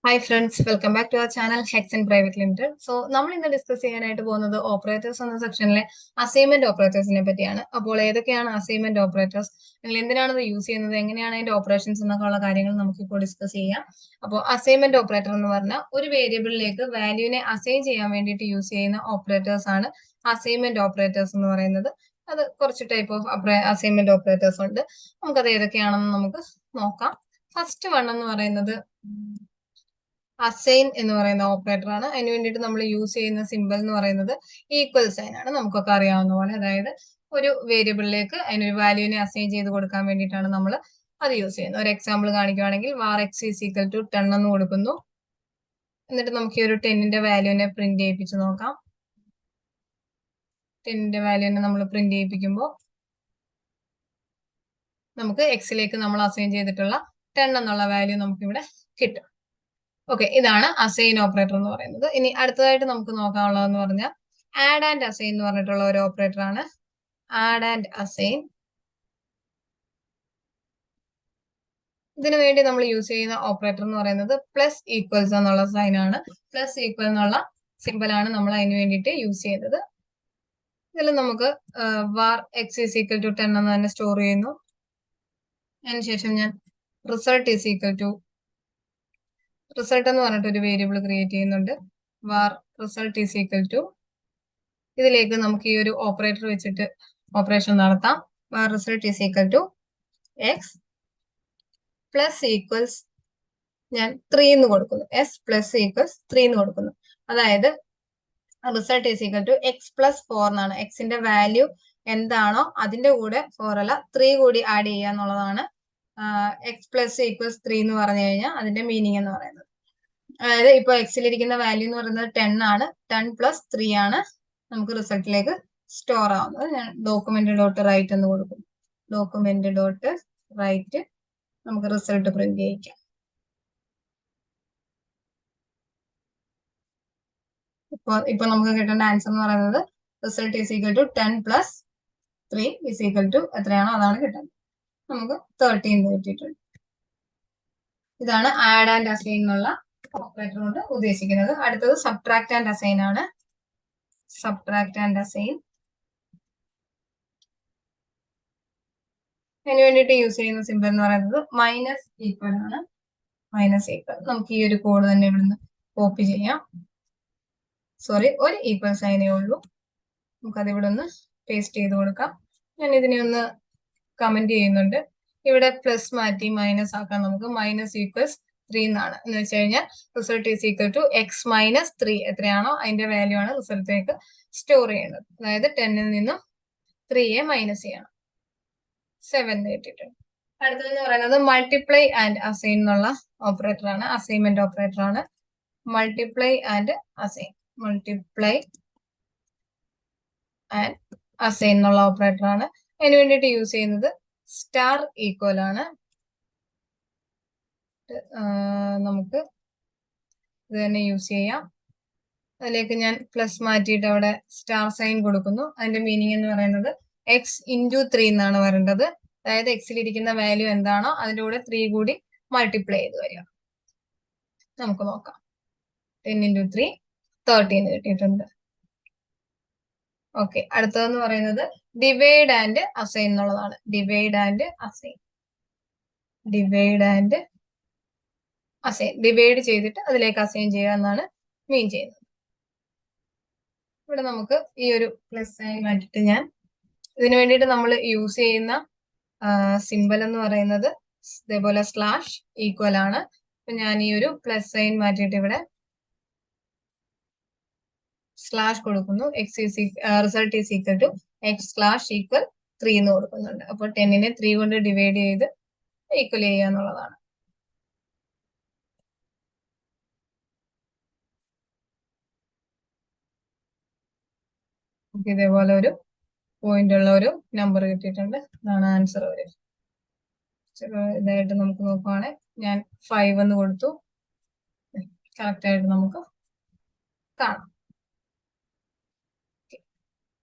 Hi friends, welcome back to our channel Hexcent Private Limited. So, നമ്മൾ ഇന്ന് discuss ചെയ്യാനായിട്ട് പോകുന്നത് ഓപ്പറേറ്റേഴ്സ് എന്ന സെക്ഷനിലെ അസൈൻമെന്റ് ഓപ്പറേറ്റേഴ്സിനെ പറ്റിയാണ്. അപ്പോൾ ഏതൊക്കെയാണ് അസൈൻമെന്റ് ഓപ്പറേറ്റേഴ്സ്, നിങ്ങൾ എന്തിനാണ് ഇത് യൂസ് ചെയ്യുന്നത്, എങ്ങനെയാണ് അതിന്റെ ഓപ്പറേഷൻസ് എന്നൊക്കെ ഉള്ള കാര്യങ്ങൾ നമുക്കിപ്പോൾ ഡിസ്കസ് ചെയ്യാം. അപ്പോൾ അസൈൻമെന്റ് ഓപ്പറേറ്റർ എന്ന് പറഞ്ഞാൽ ഒരു വേരിയബിളിലേക്ക് വാല്യൂവിനെ അസൈൻ ചെയ്യാൻ വേണ്ടിയിട്ട് യൂസ് ചെയ്യുന്ന ഓപ്പറേറ്റേഴ്സ് ആണ് അസൈൻമെന്റ് ഓപ്പറേറ്റേഴ്സ് എന്ന് പറയുന്നത്. അത് കുറച്ച് ടൈപ്പ് ഓഫ് അസൈൻമെന്റ് ഓപ്പറേറ്റേഴ്സ് ഉണ്ട്. നമുക്കത് ഏതൊക്കെയാണെന്ന് നമുക്ക് നോക്കാം. ഫസ്റ്റ് വൺ എന്ന് പറയുന്നത് അസൈൻ എന്ന് പറയുന്ന ഓപ്പറേറ്റർ ആണ്. അതിന് വേണ്ടിയിട്ട് നമ്മൾ യൂസ് ചെയ്യുന്ന സിമ്പിൾ എന്ന് പറയുന്നത് ഈക്വൽ സൈൻ ആണ്. നമുക്കൊക്കെ അറിയാവുന്ന പോലെ, അതായത് ഒരു വേരിയബിളിലേക്ക് അതിനൊരു വാല്യൂവിനെ അസൈൻ ചെയ്ത് കൊടുക്കാൻ വേണ്ടിയിട്ടാണ് നമ്മൾ അത് യൂസ് ചെയ്യുന്നത്. ഒരു example കാണിക്കുകയാണെങ്കിൽ var x is equal to 10 എന്ന് കൊടുക്കുന്നു. എന്നിട്ട് നമുക്ക് ഈ ഒരു 10ന്റെ വാല്യൂവിനെ പ്രിന്റ് ചെയ്യിപ്പിച്ച് നോക്കാം. 10ന്റെ വാല്യൂവിനെ നമ്മൾ പ്രിന്റ് ചെയ്യിപ്പിക്കുമ്പോൾ നമുക്ക് എക്സിലേക്ക് നമ്മൾ അസൈൻ ചെയ്തിട്ടുള്ള 10 എന്നുള്ള വാല്യൂ നമുക്കിവിടെ കിട്ടും. ഓക്കെ, ഇതാണ് അസൈൻ ഓപ്പറേറ്റർ എന്ന് പറയുന്നത്. ഇനി അടുത്തതായിട്ട് നമുക്ക് നോക്കാനുള്ളതെന്ന് പറഞ്ഞാൽ ആഡ് ആൻഡ് അസൈൻ എന്ന് പറഞ്ഞിട്ടുള്ള ഒരു ഓപ്പറേറ്റർ ആണ്. ആഡ് ആൻഡ് അസൈൻ, ഇതിനു വേണ്ടി നമ്മൾ യൂസ് ചെയ്യുന്ന ഓപ്പറേറ്റർ എന്ന് പറയുന്നത് പ്ലസ് ഈക്വൽസ് എന്നുള്ള സൈൻ ആണ്. പ്ലസ് ഈക്വൽ എന്നുള്ള സിമ്പിൾ ആണ് നമ്മൾ അതിന് വേണ്ടിയിട്ട് യൂസ് ചെയ്യുന്നത്. ഇതിൽ നമുക്ക് var x is equal to 10 എന്ന് തന്നെ സ്റ്റോർ ചെയ്യുന്നു. അതിനുശേഷം ഞാൻ result is equal to result എന്ന് പറഞ്ഞിട്ട് ഒരു വേരിയബിൾ ക്രിയേറ്റ് ചെയ്യുന്നുണ്ട്. var result is equal to, ഇതിലേക്ക് നമുക്ക് ഈ ഒരു ഓപ്പറേറ്റർ വെച്ചിട്ട് ഓപ്പറേഷൻ നടത്താം. var result is equal to x plus equals ഞാൻ 3 എന്ന് കൊടുക്കുന്നു. s പ്ലസ് ഈക്വൽസ് 3 എന്ന് കൊടുക്കുന്നു. അതായത് result is equal to X plus 4 എന്നാണ്. എക്സിന്റെ വാല്യൂ എന്താണോ അതിന്റെ കൂടെ 4 അല്ല 3 കൂടി ആഡ് ചെയ്യുക എന്നുള്ളതാണ് എക്സ് പ്ലസ് ഈക്വൽസ് 3 എന്ന് പറഞ്ഞു കഴിഞ്ഞാൽ അതിന്റെ മീനിങ് എന്ന് പറയുന്നത്. അതായത് ഇപ്പൊ എക്സിലിരിക്കുന്ന വാല്യൂ എന്ന് പറയുന്നത് 10 ആണ്. 10 പ്ലസ് 3 ആണ് നമുക്ക് റിസൾട്ടിലേക്ക് സ്റ്റോർ ആവുന്നത്. ഞാൻ ഡോക്യുമെന്റ് ഡോട്ട് റൈറ്റ് എന്ന് കൊടുക്കും. ഡോക്യുമെന്റ് ഡോട്ട് റൈറ്റ്, നമുക്ക് റിസൾട്ട് പ്രിന്റ് ചെയ്യിക്കാം. ഇപ്പൊ നമുക്ക് കിട്ടേണ്ട ആൻസർ എന്ന് പറയുന്നത് result is equal to 10 plus 3 is equal to എത്രയാണോ അതാണ് കിട്ടുന്നത്. നമുക്ക് 13 കിട്ടിയിട്ടുണ്ട്. ഇതാണ് ആഡ് ആൻഡ് അസൈൻ എന്നുള്ള ഓപ്പറേറ്റർ കൊണ്ട് ഉദ്ദേശിക്കുന്നത്. അടുത്തത് സബ്ട്രാക്ട് ആൻഡ് അസൈൻ ആണ്. സബ്ട്രാക്ട് ആൻഡ് അസൈൻ, അതിന് വേണ്ടിയിട്ട് യൂസ് ചെയ്യുന്ന സിമ്പിൾ എന്ന് പറയുന്നത് മൈനസ് ഈക്വൽ ആണ്. മൈനസ് ഈക്വൽ, നമുക്ക് ഈ ഒരു കോഡ് തന്നെ ഇവിടുന്ന് കോപ്പി ചെയ്യാം. സോറി, ഒരു ഈക്വൽ സൈനേ ഉള്ളൂ. നമുക്കത് ഇവിടെ ഒന്ന് പേസ്റ്റ് ചെയ്ത് കൊടുക്കാം. ഞാൻ ഇതിനെ ഒന്ന് കമന്റ് ചെയ്യുന്നുണ്ട്. ഇവിടെ പ്ലസ് മാറ്റി മൈനസ് ആക്കാൻ നമുക്ക് മൈനസ് ഈക്വൽസ് 3 എന്നാണ്. എന്ന് വെച്ച് കഴിഞ്ഞാൽ result is equal to X minus 3 എത്രയാണോ അതിന്റെ വാല്യൂ ആണ് റിസൾട്ടിലേക്ക് സ്റ്റോർ ചെയ്യേണ്ടത്. അതായത് 10ൽ നിന്നും 3യെ മൈനസ് ചെയ്യണം. 7 കിട്ടിയിട്ടുണ്ട്. അടുത്തതെന്ന് പറയുന്നത് മൾട്ടിപ്ലൈ ആൻഡ് അസൈൻ എന്നുള്ള ഓപ്പറേറ്റർ ആണ്. അസൈൻമെന്റ് ഓപ്പറേറ്റർ ആണ്. Multiply and assign, multiply and assign എന്നുള്ള ഓപ്പറേറ്റർ ആണ്. അതിന് വേണ്ടിയിട്ട് യൂസ് ചെയ്യുന്നത് സ്റ്റാർ ഈക്വൽ ആണ്. നമുക്ക് ഇത് തന്നെ യൂസ് ചെയ്യാം. അതിലേക്ക് ഞാൻ പ്ലസ് മാറ്റിയിട്ട് അവിടെ സ്റ്റാർ സൈൻ കൊടുക്കുന്നു. അതിന്റെ മീനിങ് എന്ന് പറയുന്നത് എക്സ് ഇൻറ്റു 3 എന്നാണ് വരേണ്ടത്. അതായത് എക്സിലിരിക്കുന്ന വാല്യൂ എന്താണോ അതിന്റെ കൂടെ 3 കൂടി മൾട്ടിപ്ലൈ ചെയ്ത് വരിക. നമുക്ക് നോക്കാം. 10 ഇൻറ്റു 3 13 കിട്ടിയിട്ടുണ്ട്. ഓക്കെ, അടുത്തതെന്ന് പറയുന്നത് ഡിവൈഡ് ആൻഡ് അസൈൻ എന്നുള്ളതാണ്. Divide and assign, divide and assign, divide ചെയ്തിട്ട് അതിലേക്ക് അസൈൻ ചെയ്യുക എന്നാണ് മീൻ ചെയ്യുന്നത്. ഇവിടെ നമുക്ക് ഈ ഒരു പ്ലസ് സൈൻ മാറ്റിയിട്ട് ഞാൻ ഇതിനു വേണ്ടിയിട്ട് നമ്മൾ യൂസ് ചെയ്യുന്ന സിമ്പൽ എന്ന് പറയുന്നത് ഇതേപോലെ സ്ലാഷ് ഈക്വൽ ആണ്. അപ്പൊ ഞാൻ ഈ ഒരു പ്ലസ് സൈൻ മാറ്റിയിട്ട് ഇവിടെ സ്ലാഷ് കൊടുക്കുന്നു. Result is equal to X slash equal 3 എന്ന് കൊടുക്കുന്നുണ്ട്. അപ്പൊ 10നെ 3 കൊണ്ട് ഡിവൈഡ് ചെയ്ത് ഈക്വൽ ചെയ്യുക എന്നുള്ളതാണ്. ഇതേപോലെ ഒരു പോയിന്റ് ഉള്ള ഒരു നമ്പർ കിട്ടിയിട്ടുണ്ട്. ഇതാണ് ആൻസർ വരിക. ഇതായിട്ട് നമുക്ക് നോക്കുവാണെങ്കിൽ ഞാൻ 5 എന്ന് കൊടുത്തു. കറക്റ്റ് ആയിട്ട് നമുക്ക് കാണാം.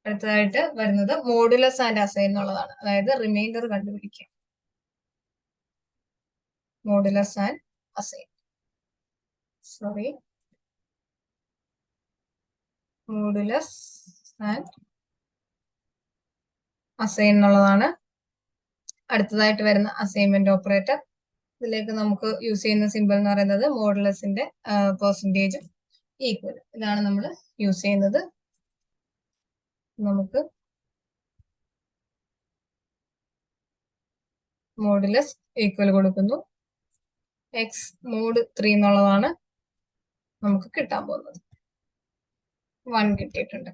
അടുത്തതായിട്ട് വരുന്നത് മോഡുലസ് ആൻഡ് അസൈൻ എന്നുള്ളതാണ്. അതായത് റിമൈൻഡർ കണ്ടുപിടിക്കുക. Modulus and assign, sorry, modulus and assign എന്നുള്ളതാണ് അടുത്തതായിട്ട് വരുന്ന അസൈൻമെന്റ് ഓപ്പറേറ്റർ. ഇതിലേക്ക് നമുക്ക് യൂസ് ചെയ്യുന്ന സിമ്പിൾ എന്ന് പറയുന്നത് മോഡുലസിന്റെ പെർസെൻറ്റേജ് ഈക്വൽ. ഇതാണ് നമ്മൾ യൂസ് ചെയ്യുന്നത്. നമുക്ക് മോഡുലസ് ഈക്വൽ കൊടുക്കുന്നു. എക്സ് മോഡ് 3 എന്നുള്ളതാണ് നമുക്ക് കിട്ടാൻ പോകുന്നത്. 1 കിട്ടിയിട്ടുണ്ട്.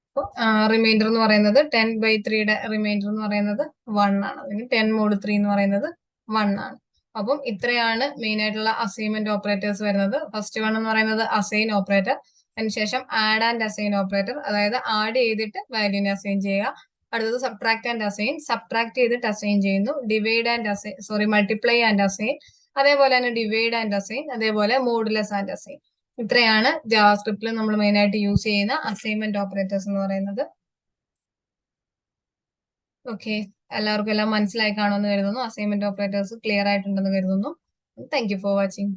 അപ്പോൾ റിമൈൻഡർ എന്ന് പറയുന്നത് 10/3യുടെ റിമൈൻഡർ എന്ന് പറയുന്നത് 1 ആണ്. അല്ലെങ്കിൽ 10 മോഡ് 3 എന്ന് പറയുന്നത് 1 ആണ്. അപ്പം ഇത്രയാണ് മെയിൻ ആയിട്ടുള്ള അസൈൻമെന്റ് ഓപ്പറേറ്റേഴ്സ് വരുന്നത്. ഫസ്റ്റ് വൺ എന്ന് പറയുന്നത് അസൈൻ ഓപ്പറേറ്റർ, അതിനുശേഷം ആഡ് ആൻഡ് അസൈൻ ഓപ്പറേറ്റർ, അതായത് ആഡ് ചെയ്തിട്ട് വാല്യൂനെ അസൈൻ ചെയ്യുക. അടുത്തത് സബ്ട്രാക്ട് ആൻഡ് അസൈൻ, സബ്ട്രാക്ട് ചെയ്തിട്ട് അസൈൻ ചെയ്യുന്നു. Divide and assign, multiply and assign, അതേപോലെ തന്നെ ഡിവൈഡ് ആൻഡ് അസൈൻ, അതേപോലെ മോഡുലസ് ആൻഡ് അസൈൻ. ഇത്രയാണ് ജാവാസ്ക്രിപ്റ്റിൽ നമ്മൾ മെയിൻ ആയിട്ട് യൂസ് ചെയ്യുന്ന അസൈൻമെന്റ് ഓപ്പറേറ്റേഴ്സ് എന്ന് പറയുന്നത്. ഓക്കെ, എല്ലാവർക്കും എല്ലാം മനസ്സിലായി കാണുമെന്ന് കരുതുന്നു. അസൈൻമെന്റ് ഓപ്പറേറ്റേഴ്സ് ക്ലിയർ ആയിട്ടുണ്ടെന്ന് കരുതുന്നു. Thank you for watching.